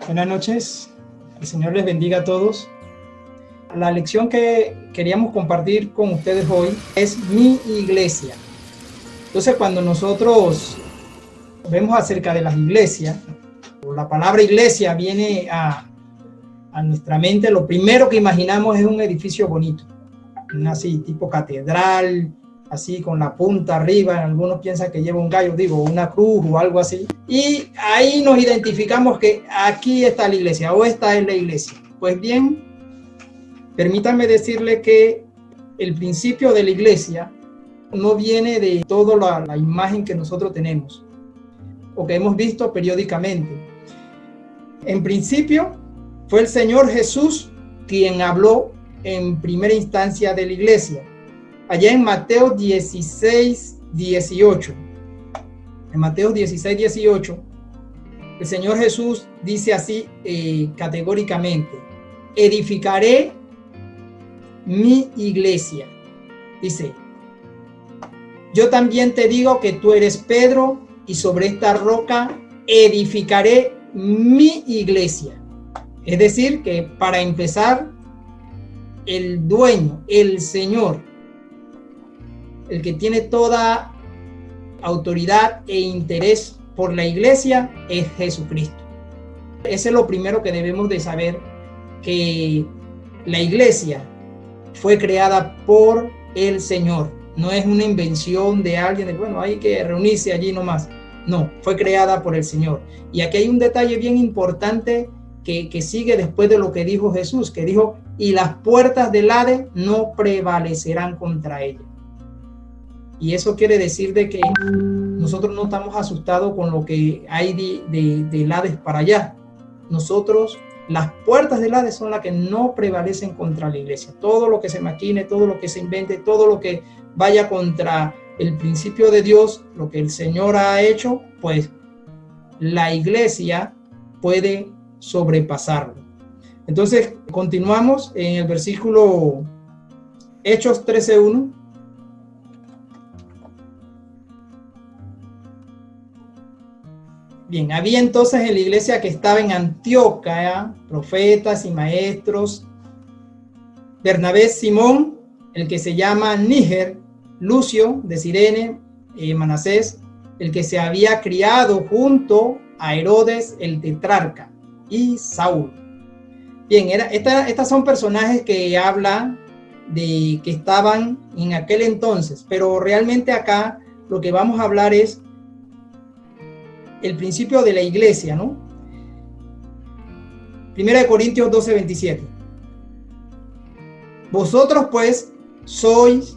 Buenas noches, el Señor les bendiga a todos. La lección que queríamos compartir con ustedes hoy es mi iglesia. Entonces, cuando nosotros vemos acerca de las iglesias, la palabra iglesia viene a nuestra mente, lo primero que imaginamos es un edificio bonito, así tipo catedral, así con la punta arriba. Algunos piensan que lleva un gallo, una cruz o algo así. Y ahí nos identificamos que aquí está la iglesia o esta es la iglesia. Pues bien, permítanme decirle que el principio de la iglesia no viene de toda la imagen que nosotros tenemos o que hemos visto periódicamente. En principio fue el Señor Jesús quien habló en primera instancia de la iglesia. Allá en Mateo 16, 18. En Mateo 16, 18, el Señor Jesús dice así categóricamente: edificaré mi iglesia. Dice: yo también te digo que tú eres Pedro, y sobre esta roca edificaré mi iglesia. Es decir, que para empezar, el dueño, el Señor, el que tiene toda autoridad e interés por la iglesia, es Jesucristo. Ese es lo primero que debemos de saber, que la iglesia fue creada por el Señor. No es una invención de alguien, hay que reunirse allí nomás. No, fue creada por el Señor. Y aquí hay un detalle bien importante que sigue después de lo que dijo Jesús, que dijo: y las puertas del Hades no prevalecerán contra ella. Y eso quiere decir de que nosotros no estamos asustados con lo que hay del Hades para allá. Nosotros, las puertas del Hades son las que no prevalecen contra la iglesia. Todo lo que se maquine, todo lo que se invente, todo lo que vaya contra el principio de Dios, lo que el Señor ha hecho, pues la iglesia puede sobrepasarlo. Entonces, continuamos en el versículo Hechos 13:1. Bien, había entonces en la iglesia que estaba en Antioquía profetas y maestros: Bernabé, Simón, el que se llama Níger, Lucio de Cirene, Manasés, el que se había criado junto a Herodes el tetrarca, y Saúl. Bien, estas son personajes que hablan de que estaban en aquel entonces, pero realmente acá lo que vamos a hablar es el principio de la iglesia, ¿no? 1 Corintios 12:27. Vosotros pues sois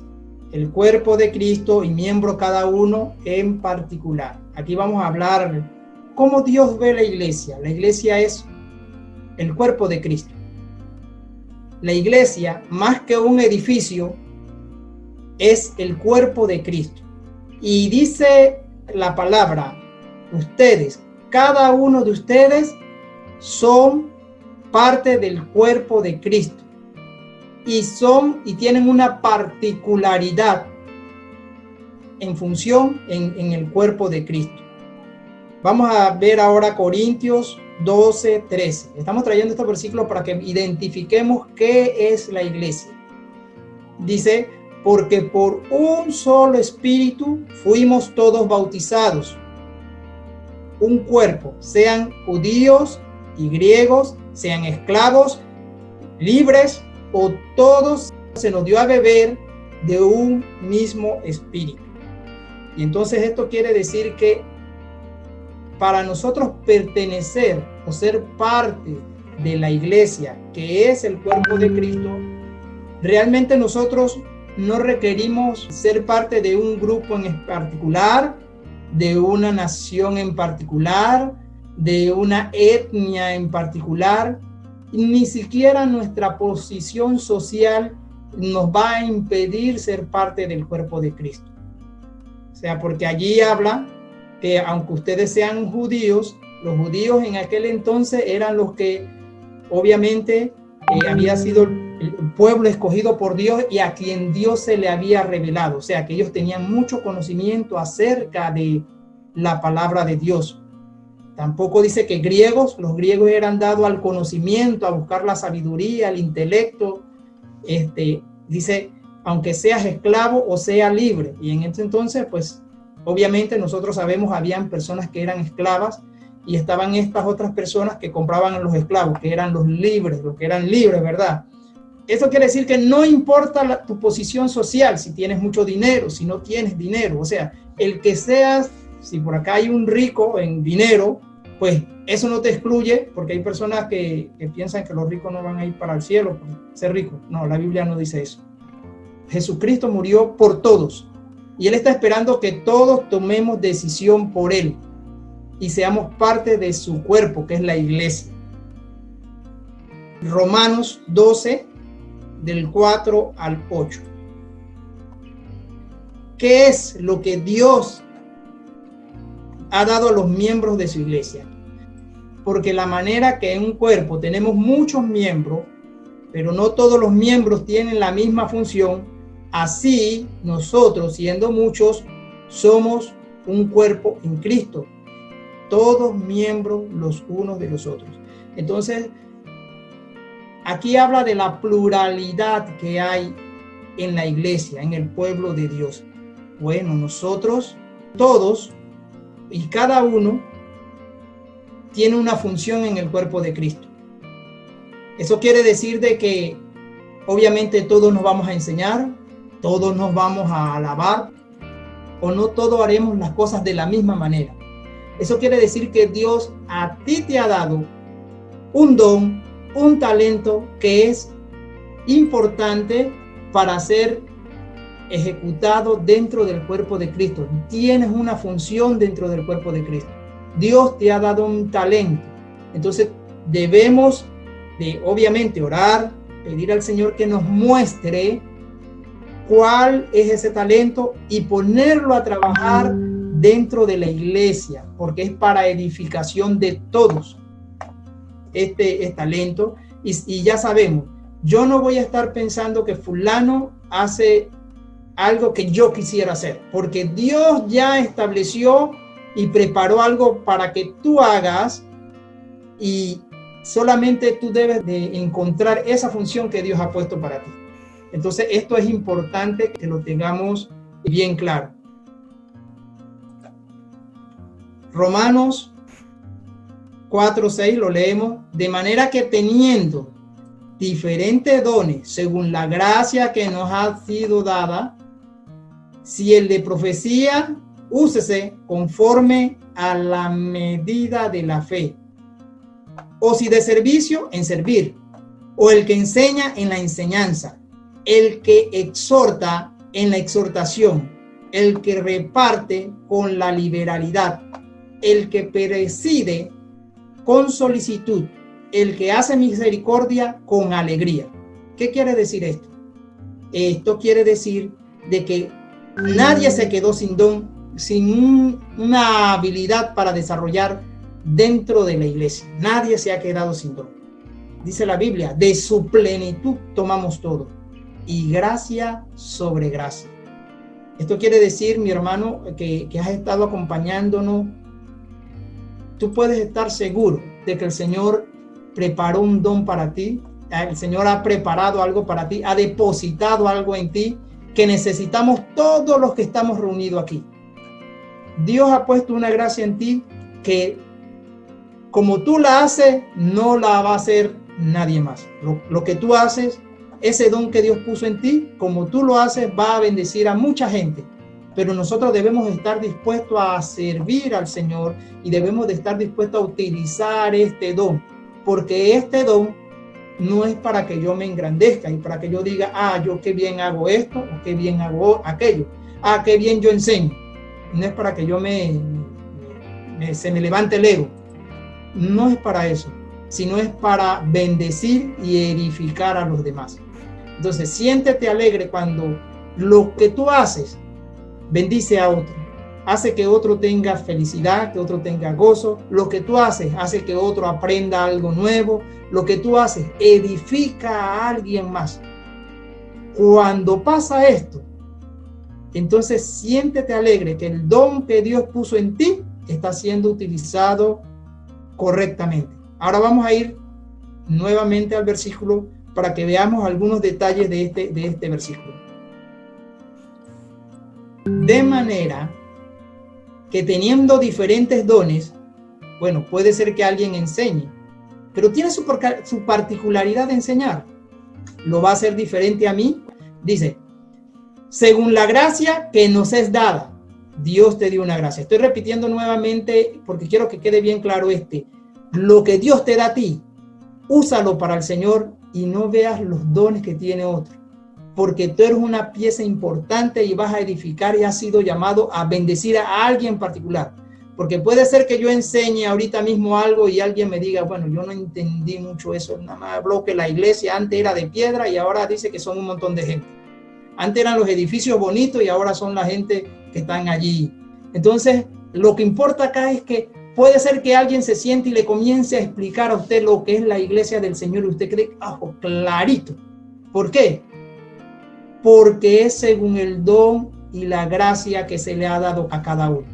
el cuerpo de Cristo y miembro cada uno en particular. Aquí vamos a hablar cómo Dios ve la iglesia. La iglesia es el cuerpo de Cristo. La iglesia, más que un edificio, es el cuerpo de Cristo. Y dice la palabra: ustedes, cada uno de ustedes, son parte del cuerpo de Cristo y tienen una particularidad en función en el cuerpo de Cristo. Vamos a ver ahora Corintios 12:13. Estamos trayendo estos versículos para que identifiquemos qué es la iglesia. Dice: porque por un solo espíritu fuimos todos bautizados, un cuerpo, sean judíos y griegos, sean esclavos, libres, o todos se nos dio a beber de un mismo espíritu. Y entonces esto quiere decir que para nosotros pertenecer o ser parte de la iglesia, que es el cuerpo de Cristo, realmente nosotros no requerimos ser parte de un grupo en particular, de una nación en particular, de una etnia en particular. Ni siquiera nuestra posición social nos va a impedir ser parte del cuerpo de Cristo. O sea, porque allí habla que aunque ustedes sean judíos, los judíos en aquel entonces eran los que obviamente había sido el pueblo escogido por Dios y a quien Dios se le había revelado. O sea, que ellos tenían mucho conocimiento acerca de la palabra de Dios. Tampoco dice que griegos, los griegos eran dados al conocimiento, a buscar la sabiduría, el intelecto. Dice, aunque seas esclavo o sea libre. Y en ese entonces, pues, obviamente nosotros sabemos, habían personas que eran esclavas y estaban estas otras personas que compraban a los esclavos, que eran los libres, los que eran libres, ¿verdad? Eso quiere decir que no importa tu posición social, si tienes mucho dinero, si no tienes dinero. O sea, el que seas, si por acá hay un rico en dinero, pues eso no te excluye, porque hay personas que piensan que los ricos no van a ir para el cielo por ser ricos. No, la Biblia no dice eso. Jesucristo murió por todos y Él está esperando que todos tomemos decisión por Él y seamos parte de su cuerpo, que es la iglesia. Romanos 12, del 4 al 8. ¿Qué es lo que Dios ha dado a los miembros de su iglesia? Porque la manera que en un cuerpo tenemos muchos miembros, pero no todos los miembros tienen la misma función, así nosotros, siendo muchos, somos un cuerpo en Cristo, todos miembros los unos de los otros. Entonces, aquí habla de la pluralidad que hay en la iglesia, en el pueblo de Dios. Bueno, nosotros, todos y cada uno, tiene una función en el cuerpo de Cristo. Eso quiere decir de que obviamente todos nos vamos a enseñar, todos nos vamos a alabar, o no todos haremos las cosas de la misma manera. Eso quiere decir que Dios a ti te ha dado un don, un talento que es importante para ser ejecutado dentro del cuerpo de Cristo. Tienes una función dentro del cuerpo de Cristo. Dios te ha dado un talento. Entonces debemos de obviamente orar, pedir al Señor que nos muestre cuál es ese talento y ponerlo a trabajar dentro de la iglesia, porque es para edificación de todos. Este es talento y ya sabemos, yo no voy a estar pensando que fulano hace algo que yo quisiera hacer, porque Dios ya estableció y preparó algo para que tú hagas y solamente tú debes de encontrar esa función que Dios ha puesto para ti. Entonces esto es importante que lo tengamos bien claro. Romanos 4:6 lo leemos, de manera que teniendo diferentes dones según la gracia que nos ha sido dada, si el de profecía, úsese conforme a la medida de la fe, o si de servicio, en servir, o el que enseña, en la enseñanza, el que exhorta, en la exhortación, el que reparte, con la liberalidad, el que preside, con solicitud, el que hace misericordia, con alegría. ¿Qué quiere decir esto? Esto quiere decir de que nadie se quedó sin don, sin una habilidad para desarrollar dentro de la iglesia. Nadie se ha quedado sin don. Dice la Biblia, de su plenitud tomamos todo, y gracia sobre gracia. Esto quiere decir, mi hermano, que has estado acompañándonos, tú puedes estar seguro de que el Señor preparó un don para ti, el Señor ha preparado algo para ti, ha depositado algo en ti que necesitamos todos los que estamos reunidos aquí. Dios ha puesto una gracia en ti que como tú la haces, no la va a hacer nadie más. Lo que tú haces, ese don que Dios puso en ti, como tú lo haces, va a bendecir a mucha gente. Pero nosotros debemos estar dispuestos a servir al Señor y debemos de estar dispuestos a utilizar este don, porque este don no es para que yo me engrandezca y para que yo diga, yo qué bien hago esto o qué bien hago aquello, qué bien yo enseño. No es para que yo se me levante el ego. No es para eso, sino es para bendecir y edificar a los demás. Entonces, siéntete alegre cuando lo que tú haces bendice a otro, hace que otro tenga felicidad, que otro tenga gozo. Lo que tú haces hace que otro aprenda algo nuevo. Lo que tú haces edifica a alguien más. Cuando pasa esto, entonces siéntete alegre que el don que Dios puso en ti está siendo utilizado correctamente. Ahora vamos a ir nuevamente al versículo para que veamos algunos detalles de este versículo. De manera que teniendo diferentes dones, bueno, puede ser que alguien enseñe, pero tiene su particularidad de enseñar. ¿Lo va a hacer diferente a mí? Dice, según la gracia que nos es dada, Dios te dio una gracia. Estoy repitiendo nuevamente porque quiero que quede bien claro lo que Dios te da a ti, úsalo para el Señor y no veas los dones que tiene otro, porque tú eres una pieza importante y vas a edificar y has sido llamado a bendecir a alguien en particular. Porque puede ser que yo enseñe ahorita mismo algo y alguien me diga, bueno, yo no entendí mucho eso, nada más habló que la iglesia antes era de piedra y ahora dice que son un montón de gente. Antes eran los edificios bonitos y ahora son la gente que están allí. Entonces, lo que importa acá es que puede ser que alguien se siente y le comience a explicar a usted lo que es la iglesia del Señor y usted cree, clarito. ¿Por qué? Porque es según el don y la gracia que se le ha dado a cada uno.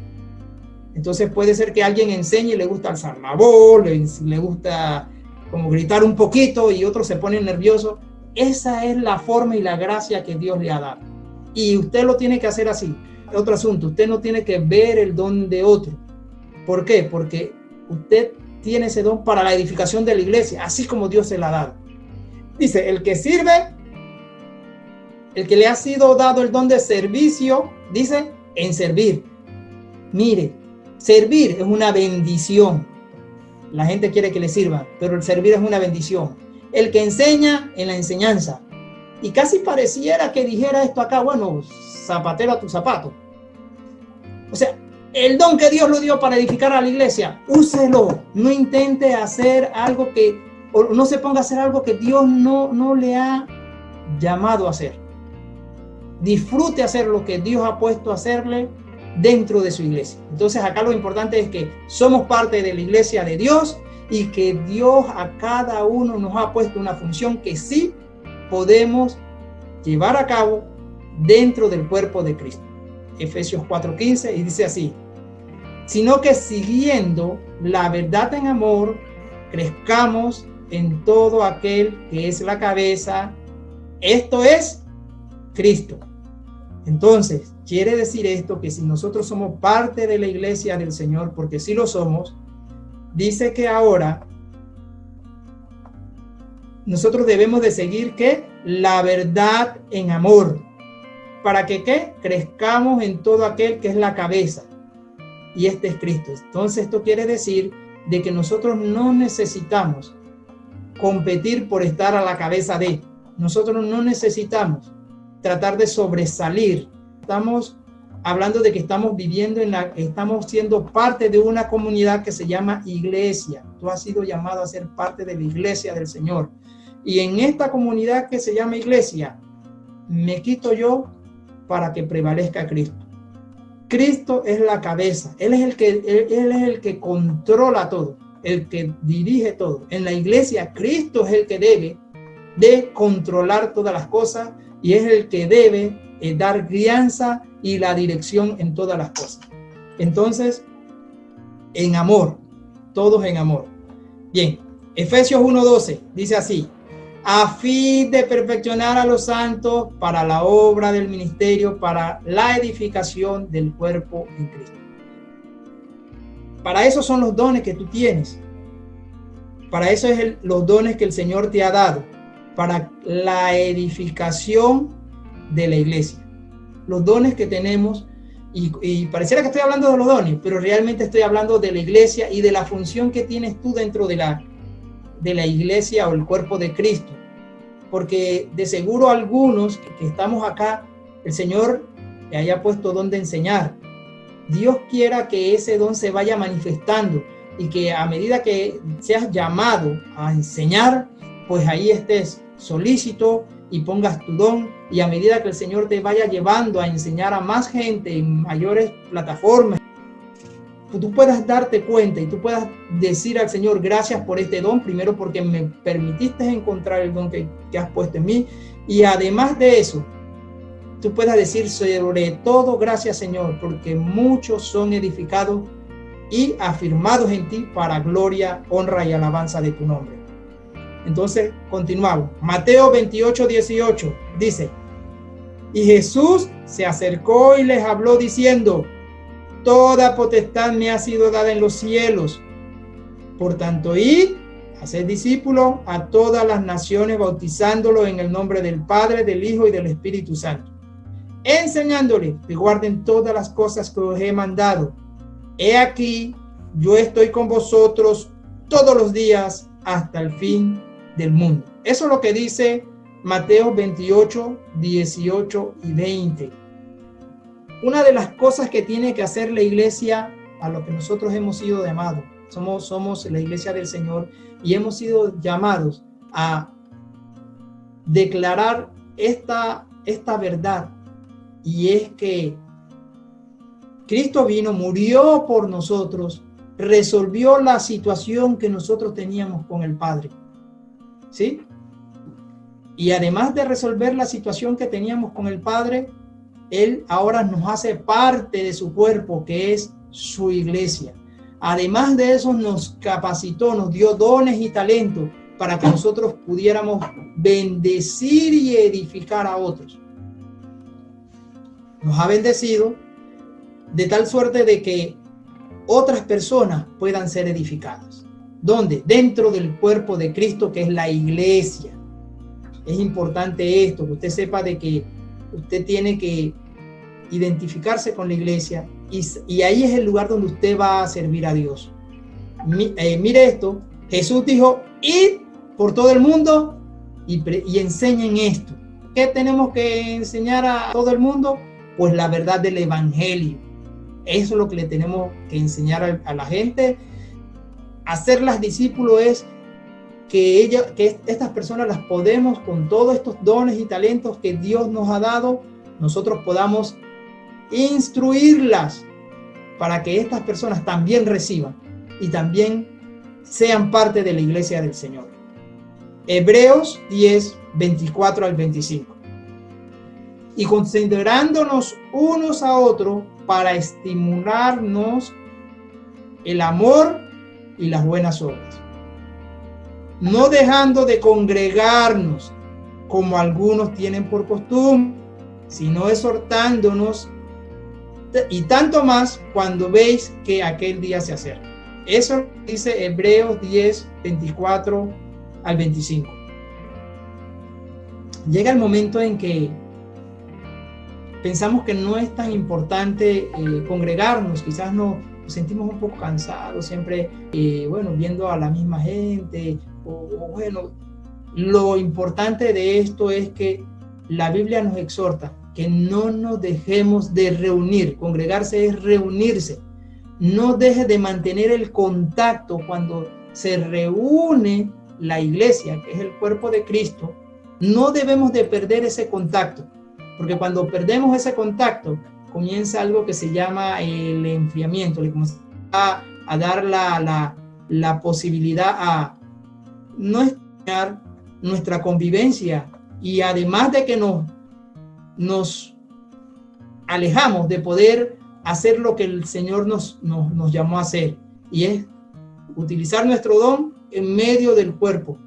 Entonces puede ser que alguien enseñe y le gusta alzar la voz, le gusta como gritar un poquito y otro se pone nervioso. Esa es la forma y la gracia que Dios le ha dado. Y usted lo tiene que hacer así. Otro asunto, usted no tiene que ver el don de otro. ¿Por qué? Porque usted tiene ese don para la edificación de la iglesia, así como Dios se la ha dado. Dice, el que sirve, el que le ha sido dado el don de servicio, dice, en servir. Mire, servir es una bendición. La gente quiere que le sirva, pero el servir es una bendición. El que enseña, en la enseñanza. Y casi pareciera que dijera esto acá, bueno, zapatero a tu zapato. O sea, el don que Dios lo dio para edificar a la iglesia, úselo. No intente hacer algo o no se ponga a hacer algo que Dios no le ha llamado a hacer. Disfrute hacer lo que Dios ha puesto a hacerle dentro de su iglesia. Entonces acá lo importante es que somos parte de la iglesia de Dios y que Dios a cada uno nos ha puesto una función que sí podemos llevar a cabo dentro del cuerpo de Cristo. Efesios 4:15 y dice así, sino que siguiendo la verdad en amor, crezcamos en todo aquel que es la cabeza, esto es Cristo. Entonces, quiere decir esto que si nosotros somos parte de la iglesia del Señor, porque sí lo somos, dice que ahora nosotros debemos de seguir ¿qué? La verdad en amor, para que ¿qué? Crezcamos en todo aquel que es la cabeza, y este es Cristo. Entonces esto quiere decir de que nosotros no necesitamos competir por estar a la cabeza de, nosotros no necesitamos tratar de sobresalir. Estamos hablando de que estamos viviendo estamos siendo parte de una comunidad que se llama iglesia. Tú has sido llamado a ser parte de la iglesia del Señor. Y en esta comunidad que se llama iglesia, me quito yo para que prevalezca Cristo. Cristo es la cabeza. Él es el que controla todo, el que dirige todo. En la iglesia, Cristo es el que debe de controlar todas las cosas y es el que debe dar guianza y la dirección en todas las cosas. Entonces, en amor, todos en amor. Bien, Efesios 1:12 dice así, a fin de perfeccionar a los santos para la obra del ministerio, para la edificación del cuerpo en Cristo. Para eso son los dones que tú tienes. Para eso es los dones que el Señor te ha dado, para la edificación de la iglesia. Los dones que tenemos, y pareciera que estoy hablando de los dones, pero realmente estoy hablando de la iglesia y de la función que tienes tú dentro de la iglesia o el cuerpo de Cristo. Porque de seguro algunos que estamos acá, el Señor le haya puesto don de enseñar. Dios quiera que ese don se vaya manifestando y que a medida que seas llamado a enseñar, pues ahí estés solícito y pongas tu don, y a medida que el Señor te vaya llevando a enseñar a más gente en mayores plataformas, tú puedas darte cuenta y tú puedas decir al Señor, gracias por este don, primero porque me permitiste encontrar el don que has puesto en mí, y además de eso, tú puedas decir sobre todo, gracias Señor, porque muchos son edificados y afirmados en ti para gloria, honra y alabanza de tu nombre. Entonces, continuamos. Mateo 28:18 dice: y Jesús se acercó y les habló diciendo: toda potestad me ha sido dada en los cielos. Por tanto, id, haced discípulos a todas las naciones, bautizándolos en el nombre del Padre, del Hijo y del Espíritu Santo, enseñándoles que guarden todas las cosas que os he mandado. He aquí, yo estoy con vosotros todos los días hasta el fin del mundo. Eso es lo que dice Mateo 28, 18 y 20. Una de las cosas que tiene que hacer la iglesia, a lo que nosotros hemos sido llamados, somos la iglesia del Señor y hemos sido llamados a declarar esta verdad, y es que Cristo vino, murió por nosotros, resolvió la situación que nosotros teníamos con el Padre, ¿sí? Y además de resolver la situación que teníamos con el Padre, Él ahora nos hace parte de su cuerpo, que es su iglesia. Además de eso, nos capacitó, nos dio dones y talentos para que nosotros pudiéramos bendecir y edificar a otros. Nos ha bendecido de tal suerte de que otras personas puedan ser edificadas. ¿Dónde? Dentro del cuerpo de Cristo, que es la iglesia. Es importante esto, que usted sepa de que usted tiene que identificarse con la iglesia y ahí es el lugar donde usted va a servir a Dios. Mire esto, Jesús dijo: id por todo el mundo y enseñen esto. ¿Qué tenemos que enseñar a todo el mundo? Pues la verdad del evangelio. Eso es lo que le tenemos que enseñar a la gente. Hacerlas discípulos es que estas personas las podemos, con todos estos dones y talentos que Dios nos ha dado, nosotros podamos instruirlas para que estas personas también reciban y también sean parte de la iglesia del Señor. Hebreos 10, 24 al 25. Y considerándonos unos a otros para estimularnos el amor y las buenas obras, no dejando de congregarnos como algunos tienen por costumbre, sino exhortándonos, y tanto más cuando veis que aquel día se acerca. Eso dice Hebreos 10, 24 al 25. Llega el momento en que pensamos que no es tan importante congregarnos, quizás nos sentimos un poco cansados, siempre viendo a la misma gente, lo importante de esto es que la Biblia nos exhorta que no nos dejemos de reunir. Congregarse es reunirse. No deje de mantener el contacto cuando se reúne la iglesia, que es el cuerpo de Cristo. No debemos de perder ese contacto, porque cuando perdemos ese contacto comienza algo que se llama el enfriamiento, le comienza a dar la posibilidad a no estar nuestra convivencia, y además de que nos alejamos de poder hacer lo que el Señor nos llamó a hacer, y es utilizar nuestro don en medio del cuerpo,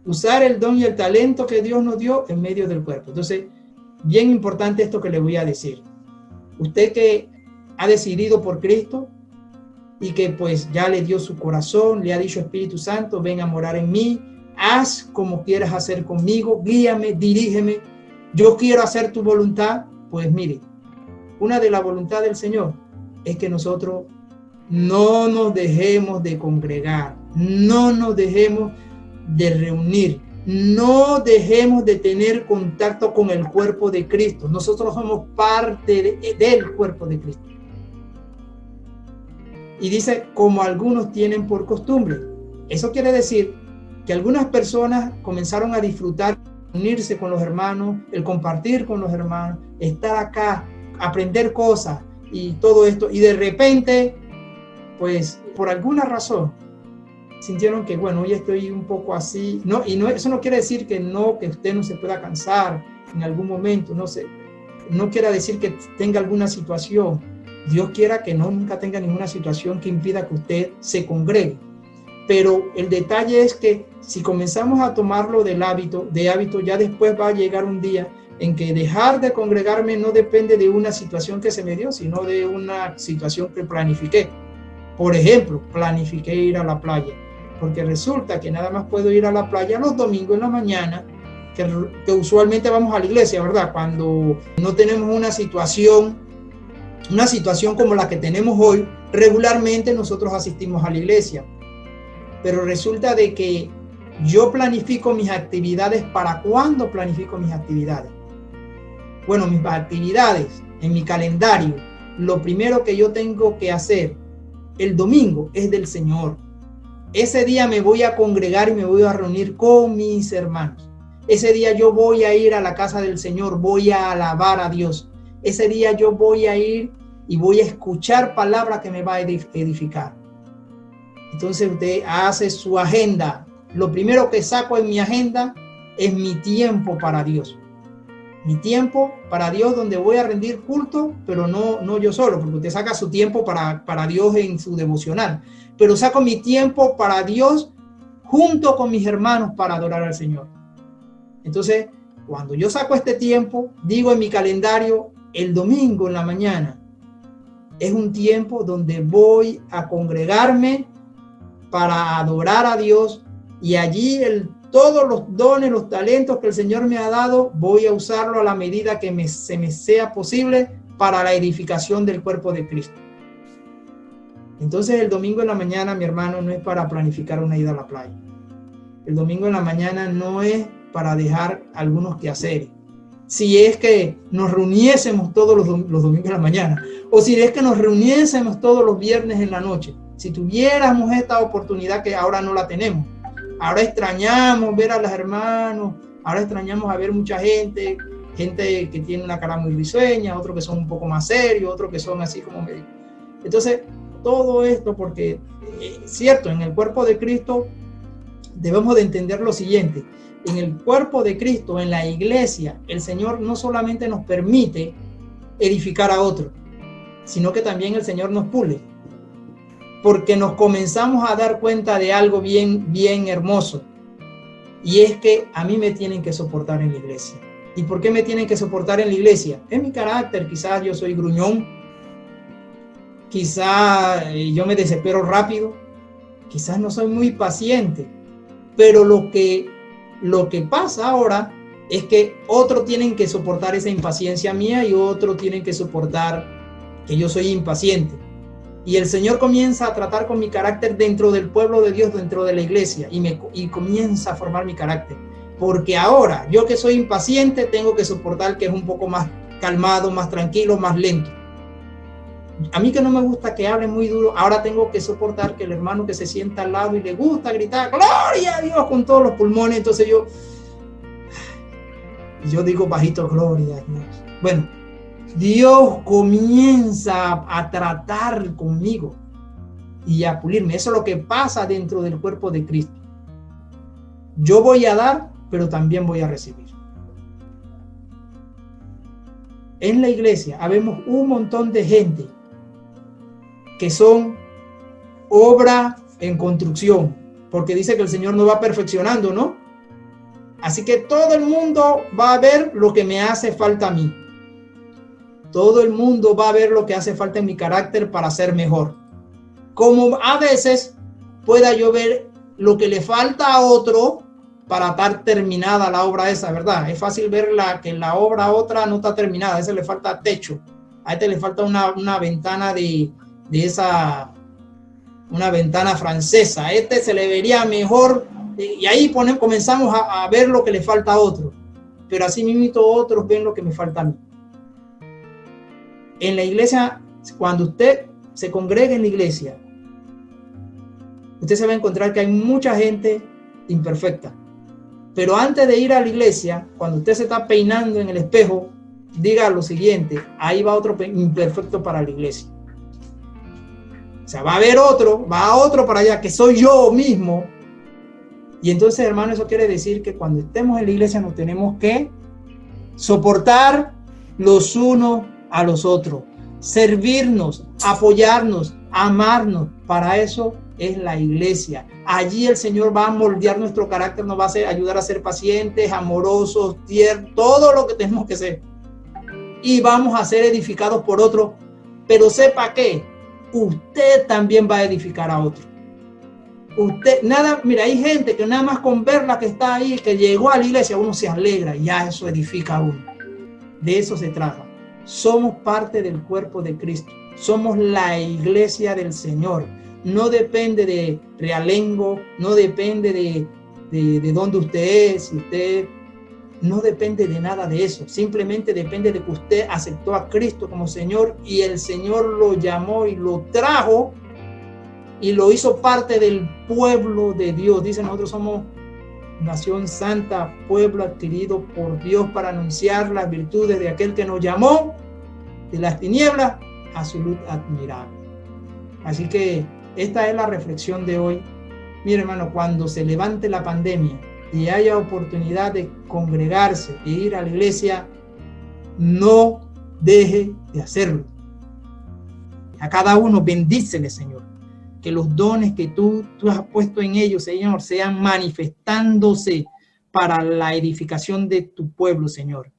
usar el don y el talento que Dios nos dio en medio del cuerpo. Entonces, bien importante esto que le voy a decir. Usted que ha decidido por Cristo y que pues ya le dio su corazón, le ha dicho: Espíritu Santo, ven a morar en mí, haz como quieras hacer conmigo, guíame, dirígeme, yo quiero hacer tu voluntad. Pues mire, una de la voluntad del Señor es que nosotros no nos dejemos de congregar, no nos dejemos de reunir, no dejemos de tener contacto con el cuerpo de Cristo. Nosotros somos parte del cuerpo de Cristo. Y dice: como algunos tienen por costumbre. Eso quiere decir que algunas personas comenzaron a disfrutar, unirse con los hermanos, el compartir con los hermanos, estar acá, aprender cosas y todo esto, y de repente, pues por alguna razón sintieron que hoy estoy un poco así, eso no quiere decir que usted no se pueda cansar en algún momento, no quiere decir que tenga alguna situación, Dios quiera que no nunca tenga ninguna situación que impida que usted se congregue. Pero el detalle es que si comenzamos a tomarlo de hábito, ya después va a llegar un día en que dejar de congregarme no depende de una situación que se me dio, sino de una situación que planifiqué. Por ejemplo, planifiqué ir a la playa, porque resulta que nada más puedo ir a la playa los domingos en la mañana, que usualmente vamos a la iglesia, ¿verdad? Cuando no tenemos una situación como la que tenemos hoy, regularmente nosotros asistimos a la iglesia. Pero resulta de que yo planifico mis actividades. ¿Para cuándo planifico mis actividades? Bueno, mis actividades en mi calendario, lo primero que yo tengo que hacer el domingo es del Señor. Ese día me voy a congregar y me voy a reunir con mis hermanos. Ese día yo voy a ir a la casa del Señor, voy a alabar a Dios. Ese día yo voy a ir y voy a escuchar palabra que me va a edificar. Entonces usted hace su agenda. Lo primero que saco en mi agenda es mi tiempo para Dios. Mi tiempo para Dios, donde voy a rendir culto, pero no yo solo, porque usted saca su tiempo para Dios en su devocional. Pero saco mi tiempo para Dios junto con mis hermanos para adorar al Señor. Entonces, cuando yo saco este tiempo, digo en mi calendario, el domingo en la mañana es un tiempo donde voy a congregarme para adorar a Dios, y allí todos los dones, los talentos que el Señor me ha dado, voy a usarlo a la medida que se me sea posible para la edificación del cuerpo de Cristo. Entonces el domingo en la mañana, mi hermano, no es para planificar una ida a la playa. El domingo en la mañana no es para dejar algunos quehaceres. Si es que nos reuniésemos todos los domingos en la mañana, o si es que nos reuniésemos todos los viernes en la noche, si tuviéramos esta oportunidad que ahora no la tenemos. Ahora extrañamos ver a los hermanos, ahora extrañamos a ver mucha gente que tiene una cara muy risueña, otros que son un poco más serios, otros que son así como medio. Entonces, todo esto porque, cierto, en el cuerpo de Cristo debemos de entender lo siguiente. En el cuerpo de Cristo, en la iglesia, el Señor no solamente nos permite edificar a otros, sino que también el Señor nos pule. Porque nos comenzamos a dar cuenta de algo bien hermoso. Y es que a mí me tienen que soportar en la iglesia. ¿Y por qué me tienen que soportar en la iglesia? Es mi carácter. Quizás yo soy gruñón. Quizás yo me desespero rápido. Quizás no soy muy paciente. Pero lo que pasa ahora es que otros tienen que soportar esa impaciencia mía y otros tienen que soportar que yo soy impaciente. Y el Señor comienza a tratar con mi carácter dentro del pueblo de Dios, dentro de la iglesia, y comienza a formar mi carácter. Porque ahora, yo que soy impaciente, tengo que soportar que es un poco más calmado, más tranquilo, más lento. A mí que no me gusta que hable muy duro, ahora tengo que soportar que el hermano que se sienta al lado y le gusta gritar, ¡Gloria a Dios!, con todos los pulmones. Entonces yo digo bajito, ¡Gloria a Dios! Bueno, Dios comienza a tratar conmigo y a pulirme. Eso es lo que pasa dentro del cuerpo de Cristo. Yo voy a dar, pero también voy a recibir. En la iglesia habemos un montón de gente que son obra en construcción, porque dice que el Señor nos va perfeccionando, ¿no? Así que todo el mundo va a ver lo que me hace falta a mí. Todo el mundo va a ver lo que hace falta en mi carácter para ser mejor. Como a veces pueda yo ver lo que le falta a otro para estar terminada la obra esa, ¿verdad? Es fácil ver que la obra otra no está terminada, a ese le falta techo, a este le falta una ventana una ventana francesa, a este se le vería mejor, y ahí comenzamos a ver lo que le falta a otro, pero así mismo otros ven lo que me falta a mí. En la iglesia, cuando usted se congrega en la iglesia, usted se va a encontrar que hay mucha gente imperfecta. Pero antes de ir a la iglesia, cuando usted se está peinando en el espejo, diga lo siguiente: ahí va otro imperfecto para la iglesia. O sea, va a haber otro para allá, que soy yo mismo. Y entonces, hermano, eso quiere decir que cuando estemos en la iglesia nos tenemos que soportar los unos a los otros. servirnos, apoyarnos, amarnos. Para eso es la iglesia. Allí el Señor va a moldear nuestro carácter, nos va a ayudar a ser pacientes, amorosos, tiernos, todo lo que tenemos que ser. Y vamos a ser edificados por otro. Pero sepa que usted también va a edificar a otro. Usted, nada, mira, hay gente que nada más con verla que está ahí, que llegó a la iglesia, uno se alegra y ya eso edifica a uno. De eso se trata. Somos parte del cuerpo de Cristo. Somos la iglesia del Señor. No depende de realengo, no depende de dónde usted es, si usted no depende de nada de eso. Simplemente depende de que usted aceptó a Cristo como Señor y el Señor lo llamó y lo trajo y lo hizo parte del pueblo de Dios. Dice, nosotros somos nación santa, pueblo adquirido por Dios para anunciar las virtudes de aquel que nos llamó de las tinieblas a su luz admirable. Así que esta es la reflexión de hoy. Mire, hermano, cuando se levante la pandemia y haya oportunidad de congregarse e ir a la iglesia, no deje de hacerlo. A cada uno bendícele, Señor. Que los dones que tú has puesto en ellos, Señor, sean manifestándose para la edificación de tu pueblo, Señor.